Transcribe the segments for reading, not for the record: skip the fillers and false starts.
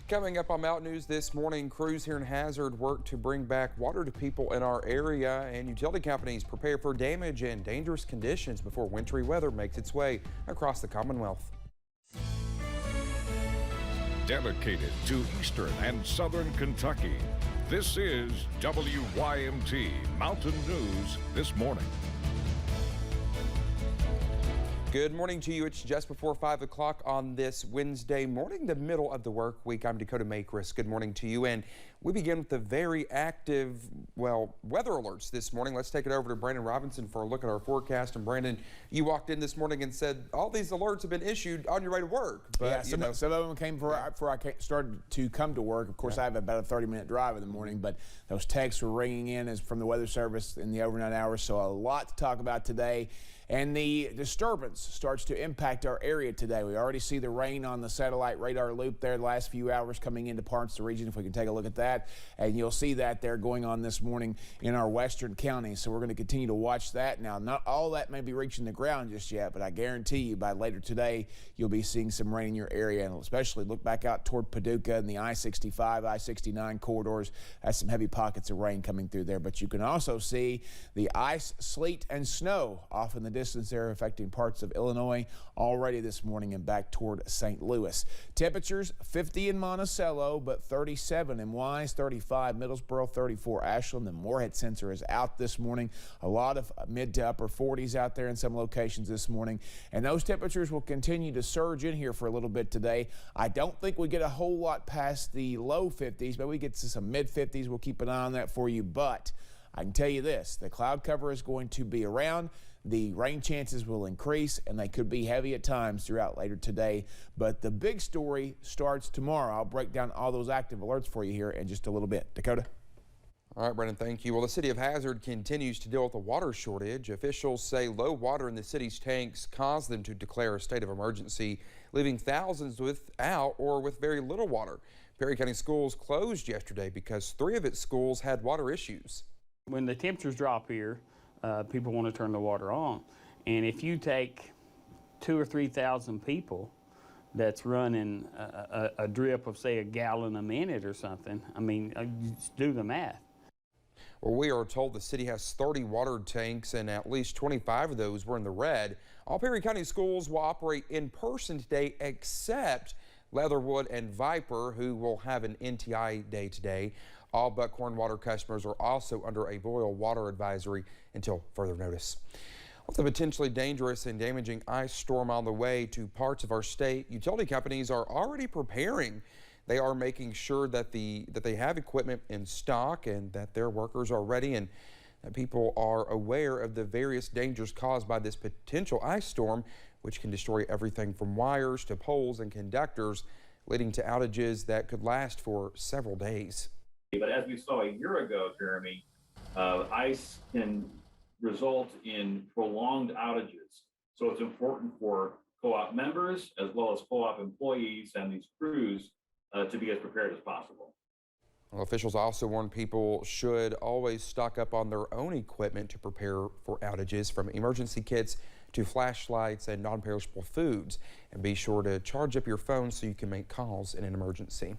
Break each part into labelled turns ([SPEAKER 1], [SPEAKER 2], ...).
[SPEAKER 1] Coming up on Mountain News this morning, crews here in Hazard work to bring back water to people in our area, and utility companies prepare for damage and dangerous conditions before wintry weather makes its way across the Commonwealth.
[SPEAKER 2] Dedicated to Eastern and Southern Kentucky, this is WYMT Mountain News This Morning.
[SPEAKER 1] Good morning to you. It's just before 5 o'clock on this Wednesday morning, the middle of the work week. I'm Dakota Makris. Good morning to you. And we begin with the very active, weather alerts this morning. Let's take it over to Brandon Robinson for a look at our forecast. And Brandon, you walked in this morning and said all these alerts have been issued on your way to work. But,
[SPEAKER 3] yeah, some of them came before I started to come to work. Of course, I have about a 30-minute drive in the morning, but those texts were ringing in as from the Weather Service in the overnight hours. So a lot to talk about today. And the disturbance starts to impact our area today. We already see the rain on the satellite radar loop there the last few hours coming into parts of the region, if we can take a look at that. And you'll see that there going on this morning in our western counties. So we're going to continue to watch that. Now, not all that may be reaching the ground just yet, but I guarantee you by later today, you'll be seeing some rain in your area. And especially look back out toward Paducah and the I-65, I-69 corridors. That's some heavy pockets of rain coming through there. But you can also see the ice, sleet, and snow off in the distance there affecting parts of Illinois already this morning and back toward St. Louis. Temperatures 50 in Monticello, but 37 in Wise, 35 Middlesboro, 34 Ashland. The Moorhead sensor is out this morning. A lot of mid to upper 40s out there in some locations this morning. And those temperatures will continue to surge in here for a little bit today. I don't think we get a whole lot past the low 50s, but we get to some mid 50s. We'll keep an eye on that for you. But I can tell you this, the cloud cover is going to be around. The rain chances will increase, and they could be heavy at times throughout later today. But the big story starts tomorrow. I'll break down all those active alerts for you here in just a little bit. Dakota?
[SPEAKER 1] All right, Brendan, thank you. Well, the city of Hazard continues to deal with a water shortage. Officials say low water in the city's tanks caused them to declare a state of emergency, leaving thousands without or with very little water. Perry County Schools closed yesterday because 3 of its schools had water issues.
[SPEAKER 4] When the temperatures drop here, people want to turn the water on. And if you take 2,000 or 3,000 people that's running a drip of, say, a gallon a minute or something, I mean, just do the math.
[SPEAKER 1] Well, we are told the city has 30 water tanks, and at least 25 of those were in the red. All Perry County schools will operate in person today, except Leatherwood and Viper, who will have an NTI day today. All Buckhorn water customers are also under a boil water advisory until further notice. With a potentially dangerous and damaging ice storm on the way to parts of our state, utility companies are already preparing. They are making sure that they have equipment in stock and that their workers are ready and that people are aware of the various dangers caused by this potential ice storm, which can destroy everything from wires to poles and conductors, leading to outages that could last for several days.
[SPEAKER 5] But as we saw a year ago, Jeremy, ice can result in prolonged outages. So it's important for co-op members as well as co-op employees and these crews to be as prepared as possible.
[SPEAKER 1] Well, officials also warn people should always stock up on their own equipment to prepare for outages, from emergency kits to flashlights and non-perishable foods. And be sure to charge up your phone so you can make calls in an emergency.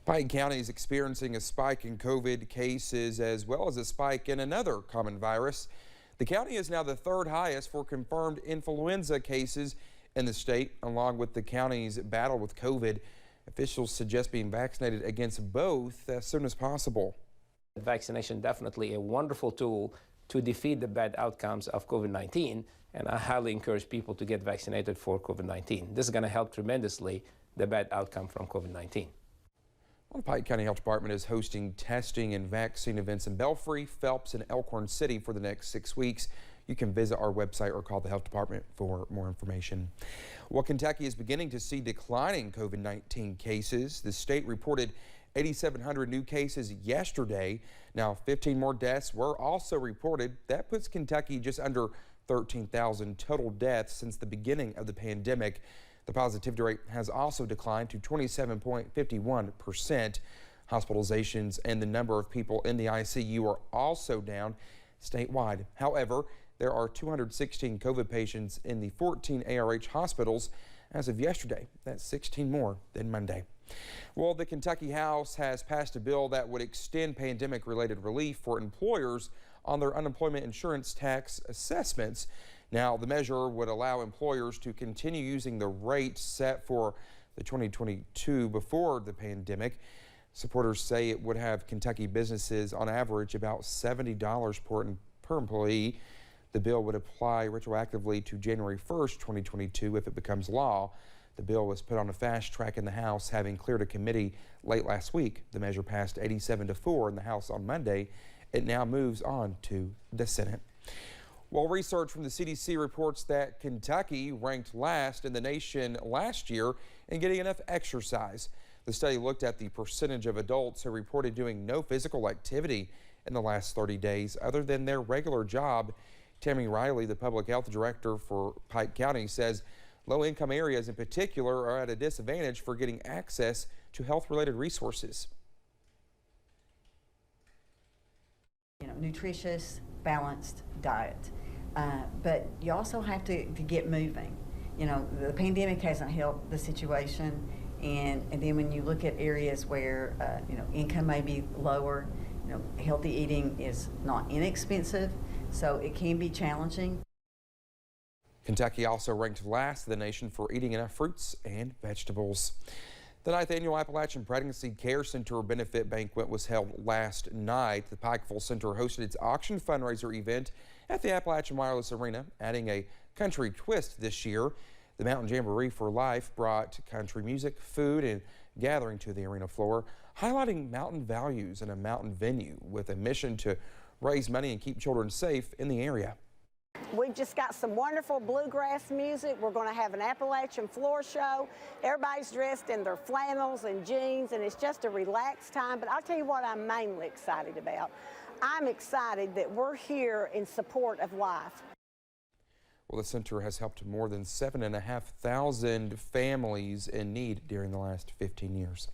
[SPEAKER 1] Pike County is experiencing a spike in COVID cases as well as a spike in another common virus. The county is now the 3rd highest for confirmed influenza cases in the state, along with the county's battle with COVID. Officials suggest being vaccinated against both as soon as possible.
[SPEAKER 6] Vaccination definitely a wonderful tool to defeat the bad outcomes of COVID-19, and I highly encourage people to get vaccinated for COVID-19. This is going to help tremendously the bad outcome from COVID-19.
[SPEAKER 1] Well, the Pike County Health Department is hosting testing and vaccine events in Belfry, Phelps, and Elkhorn City for the next 6 weeks. You can visit our website or call the health department for more information. Well, Kentucky is beginning to see declining COVID-19 cases. The state reported 8,700 new cases yesterday. Now, 15 more deaths were also reported. That puts Kentucky just under 13,000 total deaths since the beginning of the pandemic. The positivity rate has also declined to 27.51%. Hospitalizations and the number of people in the ICU are also down statewide. However, there are 216 COVID patients in the 14 ARH hospitals as of yesterday. That's 16 more than Monday. Well, the Kentucky House has passed a bill that would extend pandemic-related relief for employers on their unemployment insurance tax assessments. Now, the measure would allow employers to continue using the rate set for the 2022 before the pandemic. Supporters say it would have Kentucky businesses on average about $70 per employee. The bill would apply retroactively to January 1st, 2022 if it becomes law. The bill was put on a fast track in the House, having cleared a committee late last week. The measure passed 87-4 in the House on Monday. It now moves on to the Senate. Well, research from the CDC reports that Kentucky ranked last in the nation last year in getting enough exercise. The study looked at the percentage of adults who reported doing no physical activity in the last 30 days other than their regular job. Tammy Riley, the public health director for Pike County, says low-income areas in particular are at a disadvantage for getting access to health-related resources.
[SPEAKER 7] Nutritious, balanced diet. But you also have to get moving. The pandemic hasn't helped the situation. And then when you look at areas where, income may be lower, healthy eating is not inexpensive, so it can be challenging.
[SPEAKER 1] Kentucky also ranked last in the nation for eating enough fruits and vegetables. The 9th annual Appalachian Pregnancy Care Center benefit banquet was held last night. The Pikeville Center hosted its auction fundraiser event at the Appalachian Wireless Arena, adding a country twist this year. The Mountain Jamboree for Life brought country music, food, and gathering to the arena floor, highlighting mountain values in a mountain venue with a mission to raise money and keep children safe in the area.
[SPEAKER 8] We've just got some wonderful bluegrass music. We're going to have an Appalachian floor show. Everybody's dressed in their flannels and jeans, and it's just a relaxed time. But I'll tell you what I'm mainly excited about. I'm excited that we're here in support of life.
[SPEAKER 1] Well, the center has helped more than 7,500 families in need during the last 15 years.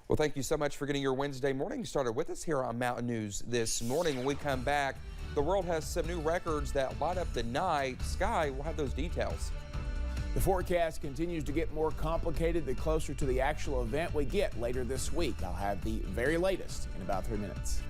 [SPEAKER 1] Well, thank you so much for getting your Wednesday morning started with us here on Mountain News this morning. When we come back, the world has some new records that light up the night sky. We'll have those details.
[SPEAKER 3] The forecast continues to get more complicated the closer to the actual event we get later this week. I'll have the very latest in about 3 minutes.